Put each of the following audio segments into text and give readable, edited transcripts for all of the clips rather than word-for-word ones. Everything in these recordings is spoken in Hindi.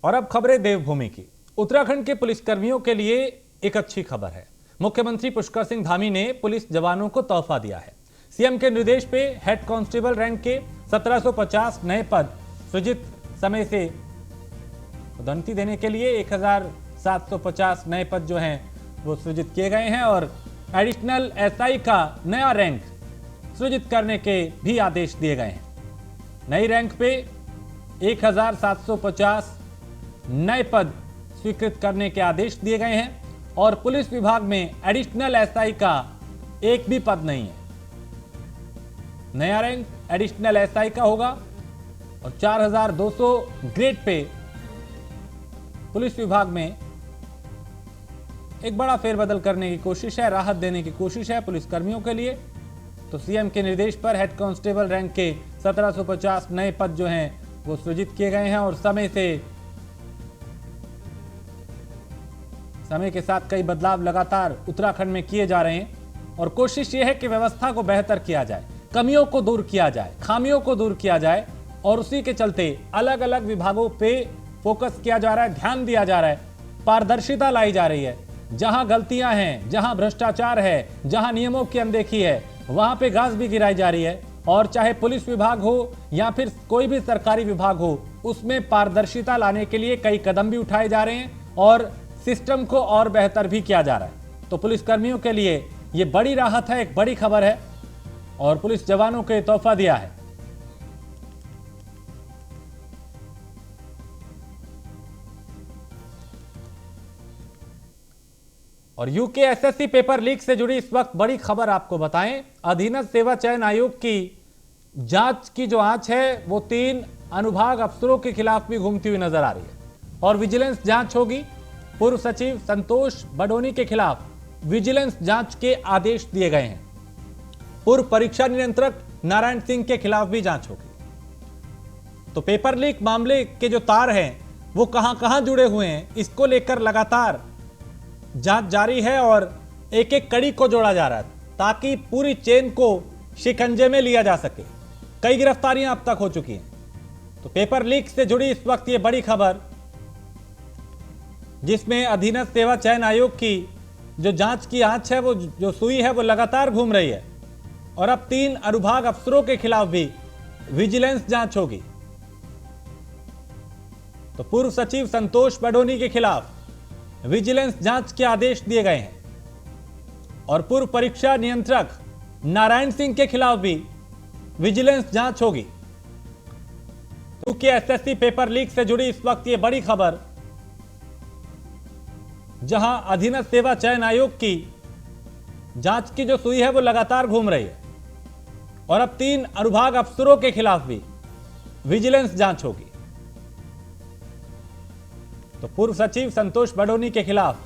और अब खबरें देवभूमि की। उत्तराखंड के पुलिसकर्मियों के लिए एक अच्छी खबर है। मुख्यमंत्री पुष्कर सिंह धामी ने पुलिस जवानों को तोहफा दिया है। सीएम के निर्देश पे हेड कांस्टेबल रैंक के 1750 नए पद सृजित, समय से पदोन्नति देने के लिए 1750 नए पद जो हैं वो सृजित किए गए हैं और एडिशनल एसआई का नया रैंक सृजित करने के भी आदेश दिए गए हैं। नई रैंक पे 1750 नए पद स्वीकृत करने के आदेश दिए गए हैं और पुलिस विभाग में एडिशनल एसआई का एक भी पद नहीं है। नया रैंक एडिशनल एसआई का होगा और 4200 ग्रेड पे पुलिस विभाग में एक बड़ा फेरबदल करने की कोशिश है, राहत देने की कोशिश है पुलिसकर्मियों के लिए। तो सीएम के निर्देश पर हेड कांस्टेबल रैंक के 1750 नए पद जो हैं वो सृजित किए गए हैं और समय के साथ कई बदलाव लगातार उत्तराखंड में किए जा रहे हैं और कोशिश ये है कि व्यवस्था को बेहतर किया जाए, कमियों को दूर किया जाए, खामियों को दूर किया जाए और उसी के चलते अलग अलग विभागों पे फोकस किया जा रहा है, ध्यान दिया जा रहा है, पारदर्शिता लाई जा रही है। जहां गलतियां हैं, जहां भ्रष्टाचार है, जहां नियमों की अनदेखी है, वहां पे घास भी गिराई जा रही है और चाहे पुलिस विभाग हो या फिर कोई भी सरकारी विभाग हो, उसमें पारदर्शिता लाने के लिए कई कदम भी उठाए जा रहे हैं और सिस्टम को और बेहतर भी किया जा रहा है। तो पुलिसकर्मियों के लिए यह बड़ी राहत है, एक बड़ी खबर है और पुलिस जवानों को तोहफा दिया है। और यूके एसएससी पेपर लीक से जुड़ी इस वक्त बड़ी खबर आपको बताएं। अधीनस्थ सेवा चयन आयोग की जांच की जो आंच है वो 3 अनुभाग अफसरों के खिलाफ भी घूमती हुई नजर आ रही है और विजिलेंस जांच होगी। पूर्व सचिव संतोष बडोनी के खिलाफ विजिलेंस जांच के आदेश दिए गए हैं। पूर्व परीक्षा नियंत्रक नारायण सिंह के खिलाफ भी जांच होगी। तो पेपर लीक मामले के जो तार हैं वो कहां जुड़े हुए हैं, इसको लेकर लगातार जांच जारी है और एक एक कड़ी को जोड़ा जा रहा है ताकि पूरी चेन को शिकंजे में लिया जा सके। कई गिरफ्तारियां अब तक हो चुकी हैं। तो पेपर लीक से जुड़ी इस वक्त ये बड़ी खबर, जिसमें अधीनस्थ सेवा चयन आयोग की जो जांच की आंच है, वो जो सुई है वो लगातार घूम रही है और अब 3 अनुभाग अफसरों के खिलाफ भी विजिलेंस जांच होगी। तो पूर्व सचिव संतोष बडोनी के खिलाफ विजिलेंस जांच के आदेश दिए गए हैं और पूर्व परीक्षा नियंत्रक नारायण सिंह के खिलाफ भी विजिलेंस जांच होगी। क्योंकि एसएससी पेपर लीक से जुड़ी इस वक्त ये बड़ी खबर, जहां अधीनस्थ सेवा चयन आयोग की जांच की जो सुई है वो लगातार घूम रही है और अब 3 अनुभाग अफसरों के खिलाफ भी विजिलेंस जांच होगी। तो पूर्व सचिव संतोष बडोनी के खिलाफ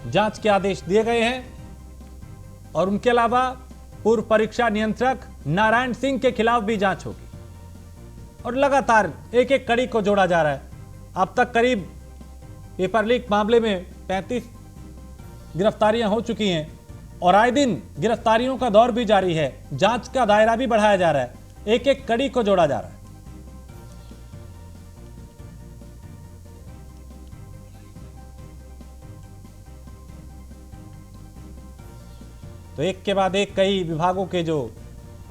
जांच के आदेश दिए गए हैं और उनके अलावा पूर्व परीक्षा नियंत्रक नारायण सिंह के खिलाफ भी जांच होगी और लगातार एक एक कड़ी को जोड़ा जा रहा है। अब तक करीब पेपर लीक मामले में 35 गिरफ्तारियां हो चुकी हैं और आए दिन गिरफ्तारियों का दौर भी जारी है। जांच का दायरा भी बढ़ाया जा रहा है, एक एक कड़ी को जोड़ा जा रहा है। तो एक के बाद एक कई विभागों के जो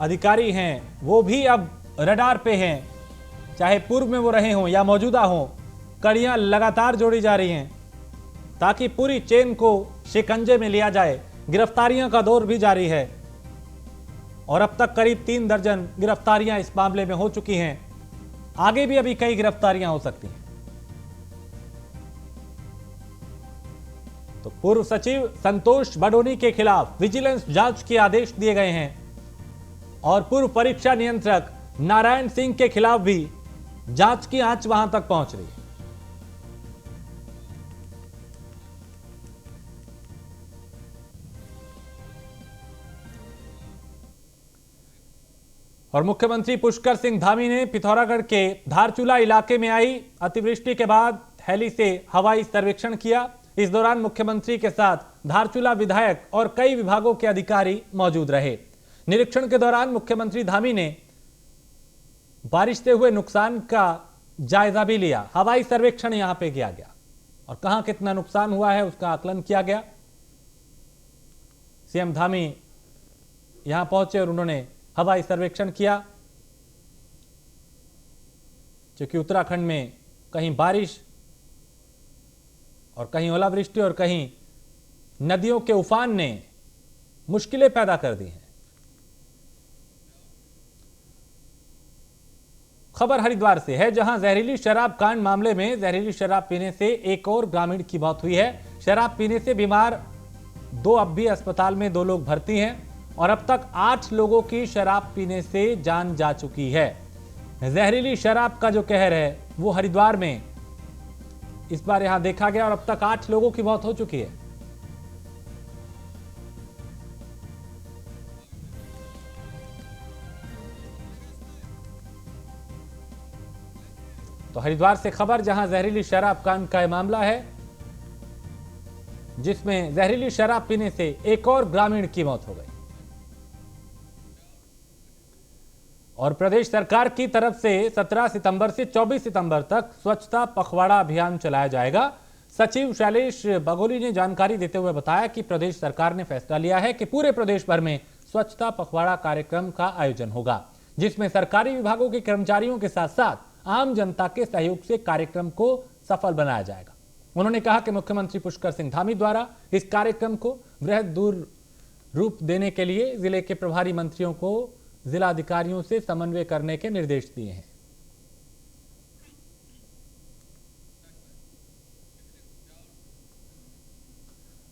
अधिकारी हैं वो भी अब रडार पे हैं, चाहे पूर्व में वो रहे हों या मौजूदा हों। कड़ियां लगातार जोड़ी जा रही हैं ताकि पूरी चेन को शिकंजे में लिया जाए। गिरफ्तारियों का दौर भी जारी है और अब तक करीब 3 दर्जन गिरफ्तारियां इस मामले में हो चुकी हैं। आगे भी अभी कई गिरफ्तारियां हो सकती हैं। तो पूर्व सचिव संतोष बडोनी के खिलाफ विजिलेंस जांच के आदेश दिए गए हैं और पूर्व परीक्षा नियंत्रक नारायण सिंह के खिलाफ भी जांच की आंच वहां तक पहुंच रही है। और मुख्यमंत्री पुष्कर सिंह धामी ने पिथौरागढ़ के धारचूला इलाके में आई अतिवृष्टि के बाद हेली से हवाई सर्वेक्षण किया। इस दौरान मुख्यमंत्री के साथ धारचूला विधायक और कई विभागों के अधिकारी मौजूद रहे। निरीक्षण के दौरान मुख्यमंत्री धामी ने बारिश से हुए नुकसान का जायजा भी लिया। हवाई सर्वेक्षण यहां पे किया गया और कहां कितना नुकसान हुआ है उसका आकलन किया गया। सीएम धामी यहां पहुंचे और उन्होंने हवाई सर्वेक्षण किया, क्योंकि उत्तराखंड में कहीं बारिश और कहीं ओलावृष्टि और कहीं नदियों के उफान ने मुश्किलें पैदा कर दी हैं। खबर हरिद्वार से है, जहां जहरीली शराब कांड मामले में जहरीली शराब पीने से एक और ग्रामीण की मौत हुई है। शराब पीने से बीमार दो अब भी अस्पताल में 2 लोग भर्ती हैं और अब तक 8 लोगों की शराब पीने से जान जा चुकी है। जहरीली शराब का जो कहर है वो हरिद्वार में इस बार यहां देखा गया और अब तक 8 लोगों की मौत हो चुकी है। तो हरिद्वार से खबर, जहां जहरीली शराब कांड का मामला है, जिसमें जहरीली शराब पीने से एक और ग्रामीण की मौत हो गई। और प्रदेश सरकार की तरफ से 17 सितंबर से 24 सितंबर तक स्वच्छता पखवाड़ा अभियान चलाया जाएगा। सचिव शैलेश बगोली ने जानकारी देते हुए बताया कि प्रदेश सरकार ने फैसला लिया है कि पूरे प्रदेश भर में स्वच्छता पखवाड़ा कार्यक्रम का आयोजन होगा, जिसमें सरकारी विभागों के कर्मचारियों के साथ साथ आम जनता के सहयोग से कार्यक्रम को सफल बनाया जाएगा। उन्होंने कहा कि मुख्यमंत्री पुष्कर सिंह धामी द्वारा इस कार्यक्रम को वृहद दूर रूप देने के लिए जिले के प्रभारी मंत्रियों को जिला अधिकारियों से समन्वय करने के निर्देश दिए हैं।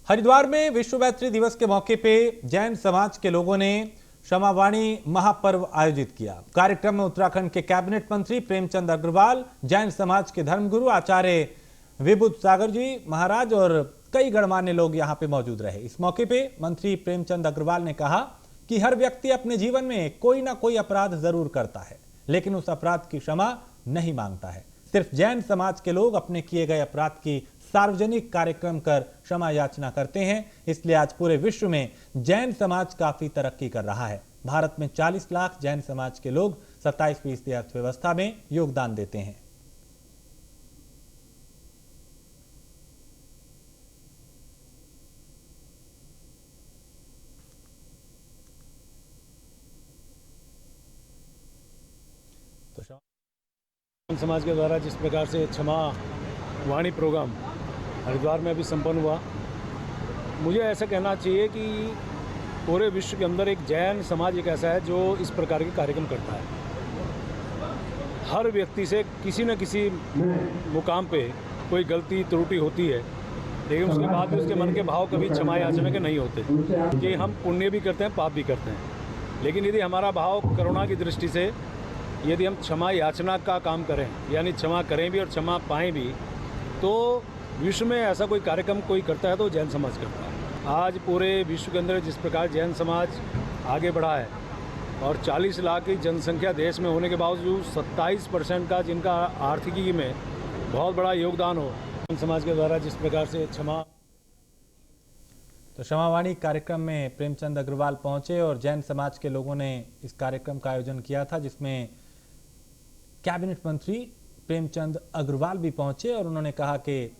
हरिद्वार में विश्व मैत्री दिवस के मौके पे जैन समाज के लोगों ने क्षमावाणी महापर्व आयोजित किया। कार्यक्रम में उत्तराखंड के कैबिनेट मंत्री प्रेमचंद अग्रवाल, जैन समाज के धर्मगुरु आचार्य विभूत सागर जी महाराज और कई गणमान्य लोग यहां पे मौजूद रहे। इस मौके पे मंत्री प्रेमचंद अग्रवाल ने कहा कि हर व्यक्ति अपने जीवन में कोई ना कोई अपराध जरूर करता है, लेकिन उस अपराध की क्षमा नहीं मांगता है। सिर्फ जैन समाज के लोग अपने किए गए अपराध की सार्वजनिक कार्यक्रम कर क्षमा याचना करते हैं। इसलिए आज पूरे विश्व में जैन समाज काफी तरक्की कर रहा है। भारत में 40 लाख जैन समाज के लोग 27% अर्थव्यवस्था में योगदान देते हैं। समाज के द्वारा जिस प्रकार से क्षमा वाणी प्रोग्राम हरिद्वार में अभी संपन्न हुआ, मुझे ऐसा कहना चाहिए कि पूरे विश्व के अंदर एक जैन समाज एक ऐसा है जो इस प्रकार के कार्यक्रम करता है। हर व्यक्ति से किसी न किसी मुकाम पे कोई गलती त्रुटि होती है, लेकिन उसके बाद भी उसके मन के भाव कभी क्षमा याचना के नहीं होते, कि हम पुण्य भी करते हैं पाप भी करते हैं। लेकिन यदि हमारा भाव करुणा की दृष्टि से यदि हम क्षमा याचना का काम करें, यानी क्षमा करें भी और क्षमा पाएँ भी, तो विश्व में ऐसा कोई कार्यक्रम कोई करता है तो जैन समाज करता है। आज पूरे विश्व के अंदर जिस प्रकार जैन समाज आगे बढ़ा है और 40 लाख की जनसंख्या देश में होने के बावजूद 27% का जिनका आर्थिकी में बहुत बड़ा योगदान हो, जैन समाज के द्वारा जिस प्रकार से क्षमा। तो क्षमावाणी कार्यक्रम में प्रेमचंद अग्रवाल पहुंचे और जैन समाज के लोगों ने इस कार्यक्रम का आयोजन किया था, जिसमें कैबिनेट मंत्री प्रेमचंद अग्रवाल भी पहुंचे और उन्होंने कहा कि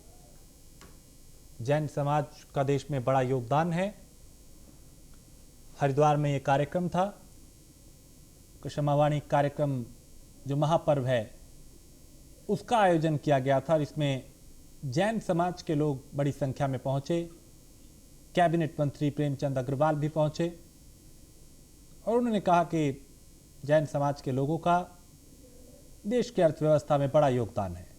जैन समाज का देश में बड़ा योगदान है। हरिद्वार में यह कार्यक्रम था, क्षमावाणी कार्यक्रम जो महापर्व है उसका आयोजन किया गया था और इसमें जैन समाज के लोग बड़ी संख्या में पहुंचे। कैबिनेट मंत्री प्रेमचंद अग्रवाल भी पहुंचे और उन्होंने कहा कि जैन समाज के लोगों का देश की अर्थव्यवस्था में बड़ा योगदान है।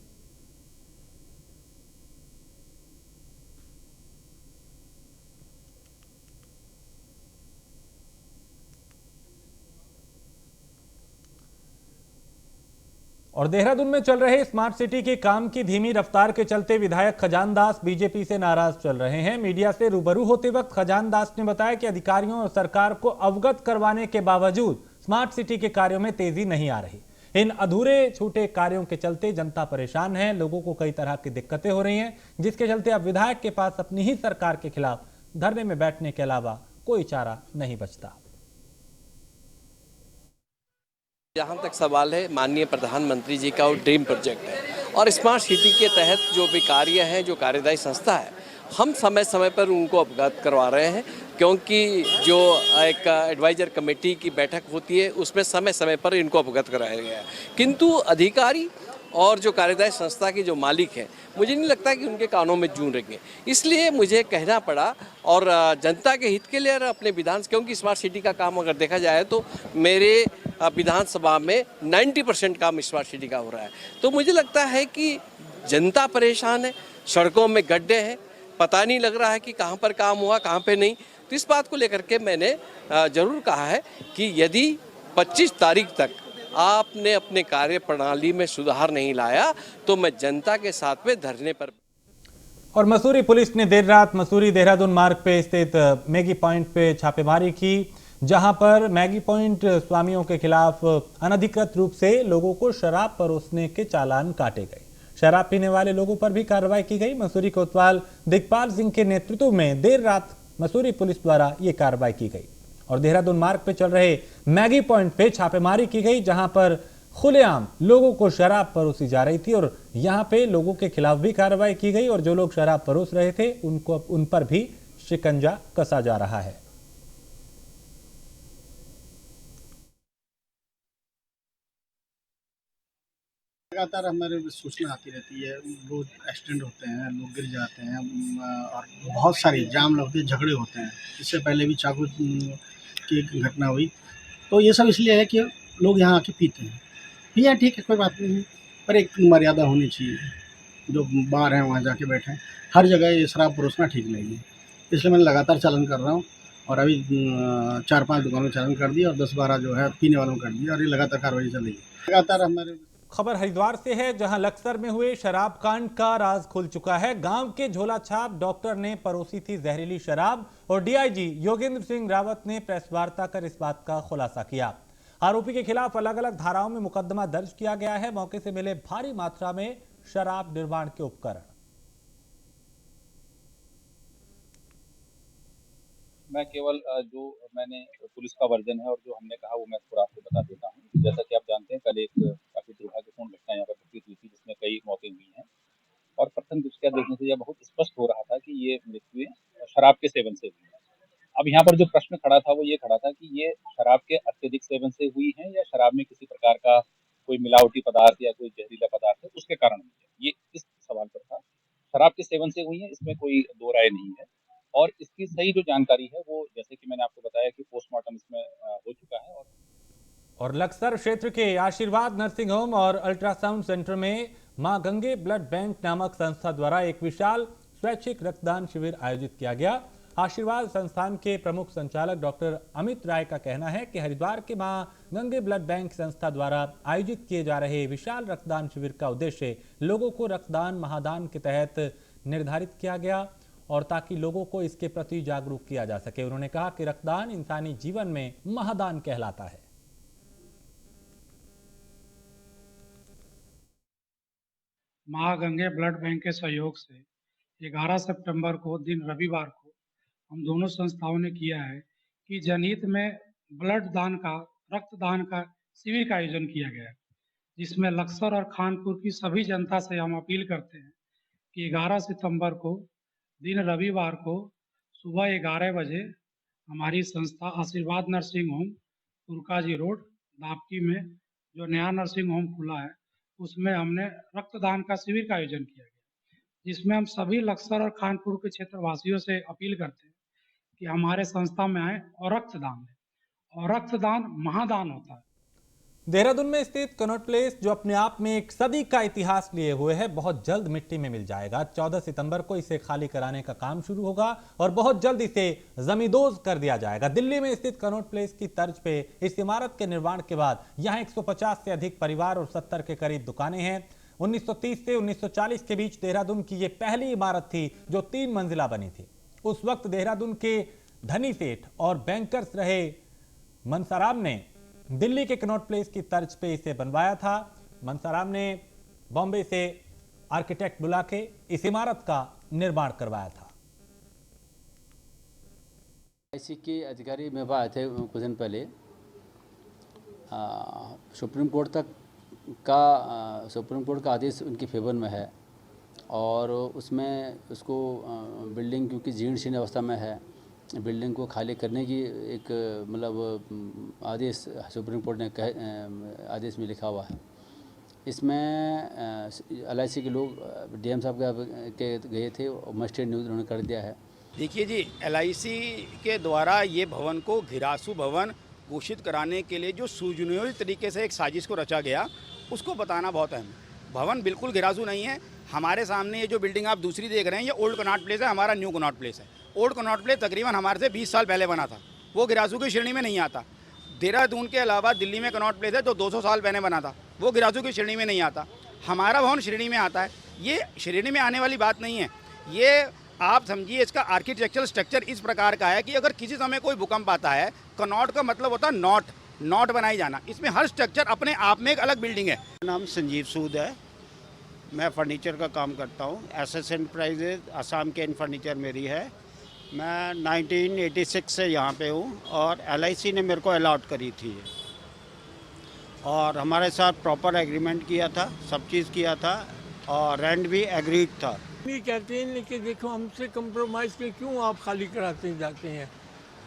और देहरादून में चल रहे स्मार्ट सिटी के काम की धीमी रफ्तार के चलते विधायक खजान दास बीजेपी से नाराज चल रहे हैं। मीडिया से रूबरू होते वक्त खजान दास ने बताया कि अधिकारियों और सरकार को अवगत करवाने के बावजूद स्मार्ट सिटी के कार्यों में तेजी नहीं आ रही। इन अधूरे छूटे कार्यों के चलते जनता परेशान है, लोगों को कई तरह की दिक्कतें हो रही हैं, जिसके चलते अब विधायक के पास अपनी ही सरकार के खिलाफ धरने में बैठने के अलावा कोई चारा नहीं बचता। जहाँ तक सवाल है, माननीय प्रधानमंत्री जी का वो ड्रीम प्रोजेक्ट है और स्मार्ट सिटी के तहत जो भी कार्य हैं, जो कार्यदायी संस्था है, हम समय समय पर उनको अवगत करवा रहे हैं, क्योंकि जो एक एडवाइजर कमेटी की बैठक होती है उसमें समय समय पर इनको अवगत कराया गया है। किंतु अधिकारी और जो कार्यदायी संस्था के जो मालिक हैं, मुझे नहीं लगता कि उनके कानों में जूं रहेंगे, इसलिए मुझे कहना पड़ा और जनता के हित के लिए और अपने क्योंकि स्मार्ट सिटी का काम अगर देखा जाए तो मेरे विधानसभा में 90% काम स्मार्ट सिटी का हो रहा है। तो मुझे लगता है कि जनता परेशान है, सड़कों में गड्ढे हैं, पता नहीं लग रहा है कि कहाँ पर काम हुआ कहाँ पे नहीं। तो इस बात को लेकर के मैंने ज़रूर कहा है कि यदि 25 तारीख तक आपने अपने कार्य प्रणाली में सुधार नहीं लाया तो मैं जनता के साथ में धरने पर। और मसूरी पुलिस ने देर रात मसूरी देहरादून मार्ग पे स्थित मैगी पॉइंट पे छापेमारी की, जहां पर मैगी पॉइंट स्वामियों के खिलाफ अनधिकृत रूप से लोगों को शराब परोसने के चालान काटे गए। शराब पीने वाले लोगों पर भी कार्रवाई की गई। मसूरी कोतवाल दिग्पाल सिंह के नेतृत्व में देर रात मसूरी पुलिस द्वारा ये कार्रवाई की गई और देहरादून मार्ग पे चल रहे मैगी पॉइंट पे छापेमारी की गई, जहां पर खुलेआम लोगों को शराब परोसी जा रही थी और यहां पे लोगों के खिलाफ भी कार्रवाई की गई और जो लोग शराब परोस रहे थे उन पर भी शिकंजा कसा जा रहा है। लगातार हमारे सूचना आती रहती है, रोज एक्सीडेंट होते हैं, लोग गिर जाते हैं और बहुत सारी जाम लगते हैं, झगड़े होते हैं। इससे पहले भी चाकू की एक घटना हुई। तो ये सब इसलिए है कि लोग यहाँ आके पीते हैं। पिए ठीक है, कोई बात नहीं है, पर एक मर्यादा होनी चाहिए। जो बार हैं वहाँ जाके बैठें, हर जगह ये शराब परोसना ठीक नहीं है। इसलिए मैं लगातार चालन कर रहा हूँ और अभी 4-5 दुकानों में चालन कर दिया और 10-12 जो है पीने वालों कर दिया और ये लगातार कार्रवाई चल रही है। लगातार हमारे खबर हरिद्वार से है, जहां लक्सर में हुए शराब कांड का राज खुल चुका है। गांव के झोलाछाप डॉक्टर ने परोसी थी जहरीली शराब और डीआईजी योगेंद्र सिंह रावत ने प्रेस वार्ता कर इस बात का खुलासा किया। आरोपी के खिलाफ अलग अलग धाराओं में मुकदमा दर्ज किया गया है। मौके से मिले भारी मात्रा में शराब निर्माण के उपकरण। मैं केवल जो मैंने पुलिस का वर्जन है और जो हमने कहा वो मैं थोड़ा आपको बता देता हूँ। जैसा कि आप जानते हैं, कल एक काफी दुर्भाग्यपूर्ण घटना यहाँ पर घटित हुई थी, जिसमें कई मौतें हुई हैं और प्रथम दृष्टया देखने से यह बहुत स्पष्ट हो रहा था कि ये मृत्युएं शराब के सेवन से हुई हैं। अब यहाँ पर जो प्रश्न खड़ा था वो ये खड़ा था कि ये शराब के अत्यधिक सेवन से हुई है या शराब में किसी प्रकार का कोई मिलावटी पदार्थ या कोई जहरीला पदार्थ है उसके कारण हुई है। ये इस सवाल पर था। शराब के सेवन से हुई है, इसमें कोई दो राय नहीं है। और इसकी सही जो जानकारी है वो, जैसे कि मैंने आपको बताया कि पोस्टमार्टम इसमें हो चुका है। और लक्सर क्षेत्र के आशीर्वाद नर्सिंग होम और अल्ट्रासाउंड सेंटर में मां गंगे ब्लड बैंक नामक संस्था द्वारा एक विशाल स्वैच्छिक रक्तदान शिविर आयोजित किया गया। आशीर्वाद संस्थान के प्रमुख संचालक डॉक्टर अमित राय का कहना है कि हरिद्वार के मां गंगे ब्लड बैंक संस्था द्वारा आयोजित किए जा रहे विशाल रक्तदान शिविर का उद्देश्य लोगों को रक्तदान महादान के तहत निर्धारित किया गया और ताकि लोगों को इसके प्रति जागरूक किया जा सके। उन्होंने कहा कि रक्तदान इंसानी जीवन में महादान कहलाता है। मां गंगे ब्लड बैंक के सहयोग से 11 सितंबर को दिन रविवार को हम दोनों संस्थाओं ने किया है कि जनहित में रक्तदान का शिविर का आयोजन किया गया है, जिसमें लक्सर और खानपुर की सभी जनता से हम अपील करते हैं कि 11 सितंबर को दिन रविवार को सुबह 11 बजे हमारी संस्था आशीर्वाद नर्सिंग होम तुर्काजी रोड दापटी में जो नया नर्सिंग होम खुला है उसमें हमने रक्तदान का शिविर का आयोजन किया गया, जिसमें हम सभी लक्सर और खानपुर के क्षेत्रवासियों से अपील करते हैं कि हमारे संस्था में आए और रक्तदान दें और रक्तदान महादान होता है। देहरादून में स्थित कनॉट प्लेस, जो अपने आप में एक सदी का इतिहास लिए हुए है, बहुत जल्द मिट्टी में मिल जाएगा। 14 सितंबर को इसे खाली कराने का काम शुरू होगा और बहुत जल्द इसे जमींदोज कर दिया जाएगा। दिल्ली में स्थित कनॉट प्लेस की तर्ज पे इस इमारत के निर्माण के बाद यहाँ 150 से अधिक परिवार और 70 के करीब दुकानें हैं। 1930 से 1940 के बीच देहरादून की ये पहली इमारत थी जो 3 मंजिला बनी थी। उस वक्त देहरादून के धनी सेठ और बैंकर्स रहे मनसाराम ने दिल्ली के कनॉट प्लेस की तर्ज पे इसे बनवाया था। मनसाराम ने बॉम्बे से आर्किटेक्ट बुला के इस इमारत का निर्माण करवाया था। IC के अधिकारी मेरे पास आए थे कुछ दिन पहले। सुप्रीम कोर्ट का आदेश उनके फेवर में है और उसमें उसको बिल्डिंग क्योंकि जीर्ण शीर्ण अवस्था में है, बिल्डिंग को खाली करने की एक मतलब आदेश सुप्रीम कोर्ट ने आदेश में लिखा हुआ है। इसमें LIC के लोग DM साहब के गए थे और मजिस्ट्रेट न्यूज़ उन्होंने कर दिया है। देखिए जी, LIC के द्वारा ये भवन को घिरासू भवन घोषित कराने के लिए जो सुनियोजित तरीके से एक साजिश को रचा गया, उसको बताना बहुत अहम है। भवन बिल्कुल घिरासू नहीं है। हमारे सामने ये जो बिल्डिंग आप दूसरी देख रहे हैं, ये ओल्ड कनॉट प्लेस है, हमारा न्यू कनॉट प्लेस है। ओल्ड कनॉट प्लेस तकरीबन हमारे से 20 साल पहले बना था, वो घिरासू की श्रेणी में नहीं आता। देहरादून के अलावा दिल्ली में कनॉट प्लेस है जो 200 साल पहले बना था, वो घिरासू की श्रेणी में नहीं आता। हमारा भवन श्रेणी में आता है। ये श्रेणी में आने वाली बात नहीं है। ये आप समझिए, इसका आर्किटेक्चरल स्ट्रक्चर इस प्रकार का है कि अगर किसी समय कोई भूकंप आता है, कनॉट का मतलब होता है नॉट बनाई जाना। इसमें हर स्ट्रक्चर अपने आप में एक अलग बिल्डिंग है। मेरा नाम संजीव सूद है, मैं फर्नीचर का काम करता हूँ। SS एंटरप्राइजेज आसाम के इन फर्नीचर मेरी है। मैं 1986 से यहाँ पे हूँ और LIC ने मेरे को अलॉट करी थी और हमारे साथ प्रॉपर एग्रीमेंट किया था, सब चीज़ किया था और रेंट भी एग्रीड था। ये कहते हैं कि देखो हमसे कंप्रोमाइज़ के क्यों आप खाली कराते जाते हैं,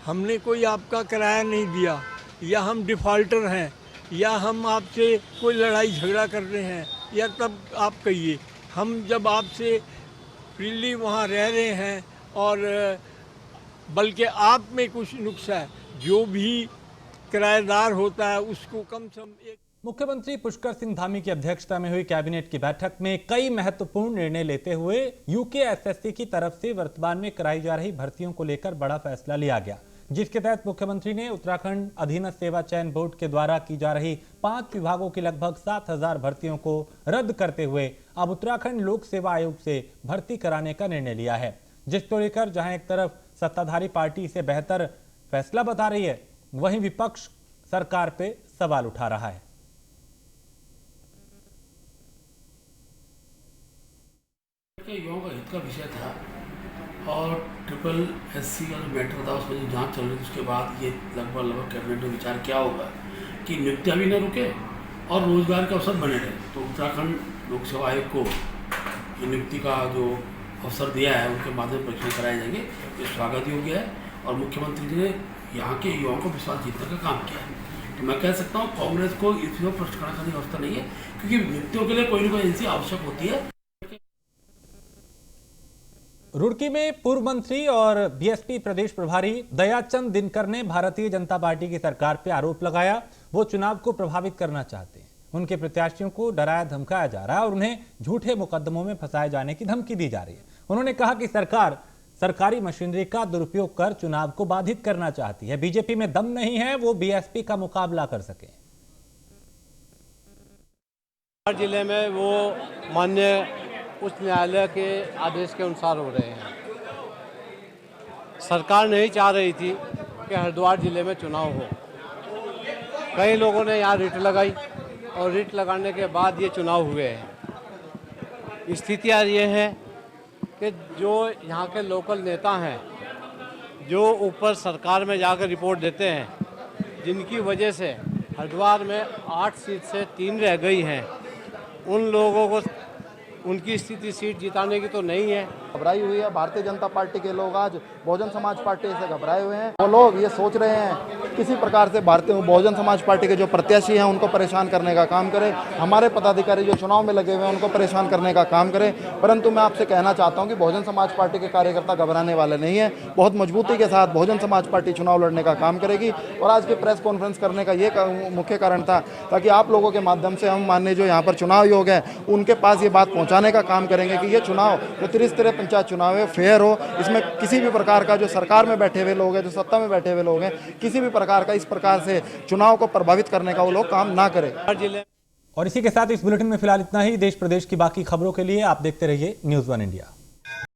हमने कोई आपका किराया नहीं दिया, या हम डिफ़ॉल्टर हैं, या हम आपसे कोई लड़ाई झगड़ा कर रहे हैं, या तब आप कहिए। हम जब आपसे फ्रीली वहाँ रह रहे हैं और बल्कि आप में कुछ नुक्स है, जो भी किराएदार होता है उसको कम से कम एक। मुख्यमंत्री पुष्कर सिंह धामी की अध्यक्षता में हुई कैबिनेट की बैठक में कई महत्वपूर्ण निर्णय लेते हुए UKSSC की तरफ से वर्तमान में कराई जा रही भर्तियों को लेकर बड़ा फैसला लिया गया, जिसके तहत मुख्यमंत्री ने उत्तराखंड अधीनस्थ सेवा चयन बोर्ड के द्वारा की जा रही 5 विभागों की लगभग 7000 भर्तियों को रद्द करते हुए अब उत्तराखंड लोक सेवा आयोग से भर्ती कराने का निर्णय लिया है, जिसको लेकर जहां एक तरफ सत्ताधारी पार्टी इसे बेहतर फैसला बता रही है, वहीं विपक्ष सरकार पे सवाल उठा रहा है। युवाओं का हित का विषय था और SSC का जो मैटर था उसमें जो जांच चल रही थी, उसके बाद ये लगभग कैबिनेट में विचार क्या होगा कि नियुक्तियां भी न रुके और रोजगार के अवसर बने रहे। तो उत्तराखंड लोक सेवा आयोग को ये नियुक्ति का जो अवसर दिया है उनके माध्यम परीक्षण कराए जाएंगे, ये स्वागत योग्य है और मुख्यमंत्री जी ने यहाँ के युवाओं को विश्वास जीतने का काम किया है। तो मैं कह सकता हूँ कांग्रेस को इसमें प्रश्न खड़ा करने की व्यवस्था नहीं है, क्योंकि नियुक्तियों के लिए कोई ना कोई एजेंसी आवश्यक होती है। रुड़की में पूर्व मंत्री और BSP प्रदेश प्रभारी दयाचंद दिनकर ने भारतीय जनता पार्टी की सरकार पर आरोप लगाया वो चुनाव को प्रभावित करना चाहते हैं। उनके प्रत्याशियों को डराया धमकाया जा रहा है और उन्हें झूठे मुकदमों में फंसाए जाने की धमकी दी जा रही है। उन्होंने कहा कि सरकार सरकारी मशीनरी का दुरुपयोग कर चुनाव को बाधित करना चाहती है। बीजेपी में दम नहीं है वो BSP का मुकाबला कर सके। जिले में वो माननीय उच्च न्यायालय के आदेश के अनुसार हो रहे हैं। सरकार नहीं चाह रही थी कि हरिद्वार जिले में चुनाव हो। कई लोगों ने यहाँ रिट लगाई और रिट लगाने के बाद ये चुनाव हुए हैं। स्थितियाँ ये है कि जो यहाँ के लोकल नेता हैं, जो ऊपर सरकार में जाकर रिपोर्ट देते हैं, जिनकी वजह से हरिद्वार में 8 सीट से 3 रह गई हैं, उन लोगों को उनकी स्थिति सीट जिताने की तो नहीं है। घबराई हुई है भारतीय जनता पार्टी के लोग। आज बहुजन समाज पार्टी से घबराए हुए हैं। वो लोग ये सोच रहे हैं किसी प्रकार से भारतीय बहुजन समाज पार्टी के जो प्रत्याशी हैं उनको परेशान करने का काम करें, हमारे पदाधिकारी जो चुनाव में लगे हुए हैं उनको परेशान करने का काम करें। परंतु मैं आपसे कहना चाहता हूं कि बहुजन समाज पार्टी के कार्यकर्ता घबराने वाले नहीं है। बहुत मजबूती के साथ बहुजन समाज पार्टी चुनाव लड़ने का काम करेगी और आज की प्रेस कॉन्फ्रेंस करने का ये मुख्य कारण था ताकि आप लोगों के माध्यम से हम माननीय जो यहाँ पर चुनाव आयोग है उनके पास ये बात पहुँचाने का काम करेंगे कि ये चुनाव जो त्रिस्तरीय पंचायत चुनाव है फेयर हो। इसमें किसी भी प्रकार का जो सरकार में बैठे हुए लोग हैं, जो सत्ता में बैठे हुए लोग हैं, किसी भी प्रकार का इस प्रकार से चुनाव को प्रभावित करने का वो लोग काम ना करें। और इसी के साथ इस बुलेटिन में फिलहाल इतना ही। देश प्रदेश की बाकी खबरों के लिए आप देखते रहिए News 1 इंडिया।